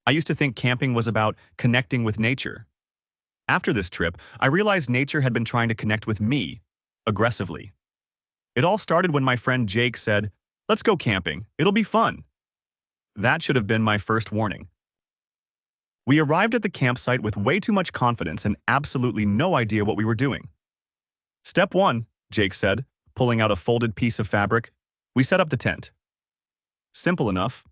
I used to think camping was about connecting with nature. After this trip, I realized nature had been trying to connect with me, aggressively. It all started when my friend Jake said, "Let's go camping, it'll be fun." That should have been my first warning. We arrived at the campsite with way too much confidence and absolutely no idea what we were doing. "Step 1, Jake said, pulling out a folded piece of fabric. We set up the tent. Simple enough.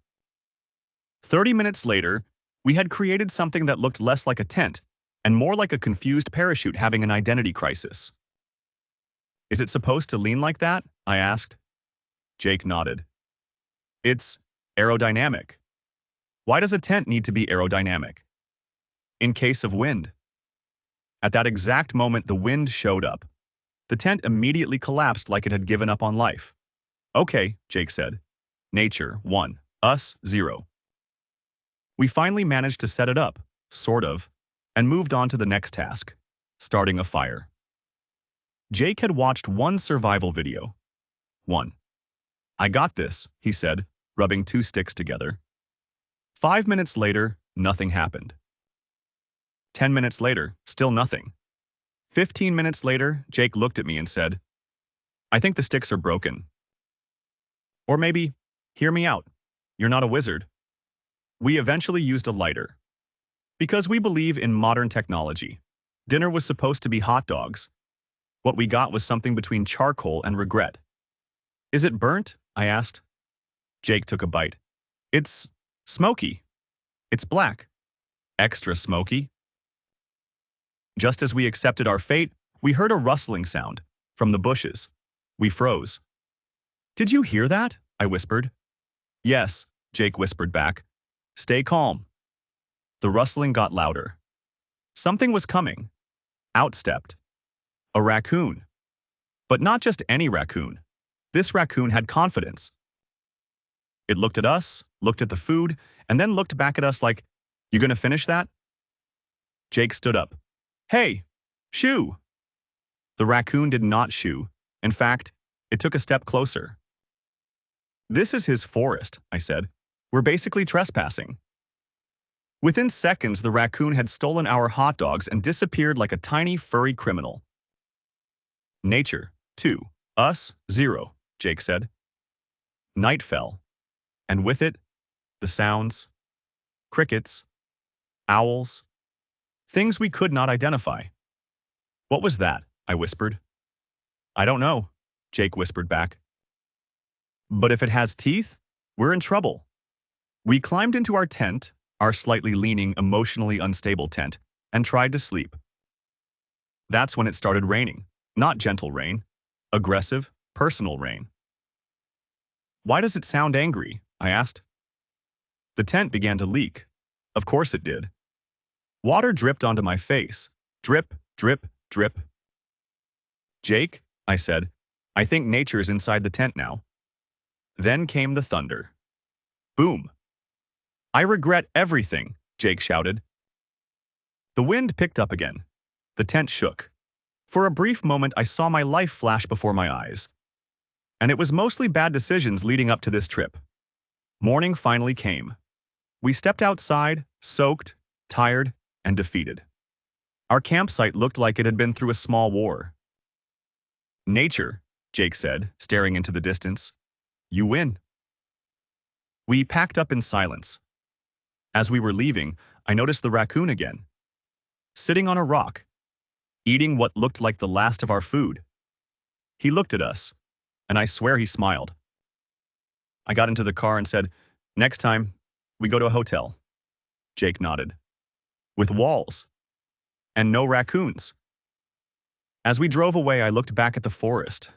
30 minutes later, we had created something that looked less like a tent and more like a confused parachute having an identity crisis. "Is it supposed to lean like that?" I asked. Jake nodded. "It's aerodynamic." "Why does a tent need to be aerodynamic?" "In case of wind." At that exact moment, the wind showed up. The tent immediately collapsed like it had given up on life. "Okay," Jake said. "Nature, 1. Us, 0. We finally managed to set it up, sort of, and moved on to the next task, starting a fire. Jake had watched one survival video. 1. "I got this," he said, rubbing 2 sticks together. 5 minutes later, nothing happened. 10 minutes later, still nothing. 15 minutes later, Jake looked at me and said, "I think the sticks are broken." Or maybe, "Hear me out. You're not a wizard." We eventually used a lighter. Because we believe in modern technology, dinner was supposed to be hot dogs. What we got was something between charcoal and regret. "Is it burnt?" I asked. Jake took a bite. "It's smoky. It's black. Extra smoky." Just as we accepted our fate, we heard a rustling sound from the bushes. We froze. "Did you hear that?" I whispered. "Yes," Jake whispered back. "Stay calm." The rustling got louder. Something was coming. Out stepped a raccoon. But not just any raccoon. This raccoon had confidence. It looked at us, looked at the food, and then looked back at us like, "You gonna finish that?" Jake stood up. "Hey, shoo!" The raccoon did not shoo. In fact, it took a step closer. "This is his forest," I said. "We're basically trespassing." Within seconds, the raccoon had stolen our hot dogs and disappeared like a tiny, furry criminal. "Nature, 2. Us, 0, Jake said. Night fell, and with it, the sounds. Crickets, owls, things we could not identify. "What was that?" I whispered. "I don't know," Jake whispered back. "But if it has teeth, we're in trouble." We climbed into our tent, our slightly leaning, emotionally unstable tent, and tried to sleep. That's when it started raining. Not gentle rain, aggressive, personal rain. "Why does it sound angry?" I asked. The tent began to leak. Of course it did. Water dripped onto my face. Drip, drip, drip. "Jake," I said, "I think nature's inside the tent now." Then came the thunder. Boom. "I regret everything," Jake shouted. The wind picked up again. The tent shook. For a brief moment, I saw my life flash before my eyes. And it was mostly bad decisions leading up to this trip. Morning finally came. We stepped outside, soaked, tired, and defeated. Our campsite looked like it had been through a small war. "Nature," Jake said, staring into the distance. "You win." We packed up in silence. As we were leaving, I noticed the raccoon again. Sitting on a rock, eating what looked like the last of our food. He looked at us, and I swear he smiled. I got into the car and said, "Next time, we go to a hotel." Jake nodded. "With walls. And no raccoons." As we drove away, I looked back at the forest.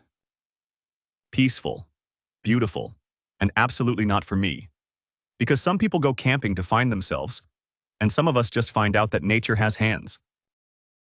Peaceful, beautiful, and absolutely not for me. Because some people go camping to find themselves, and some of us just find out that nature has hands.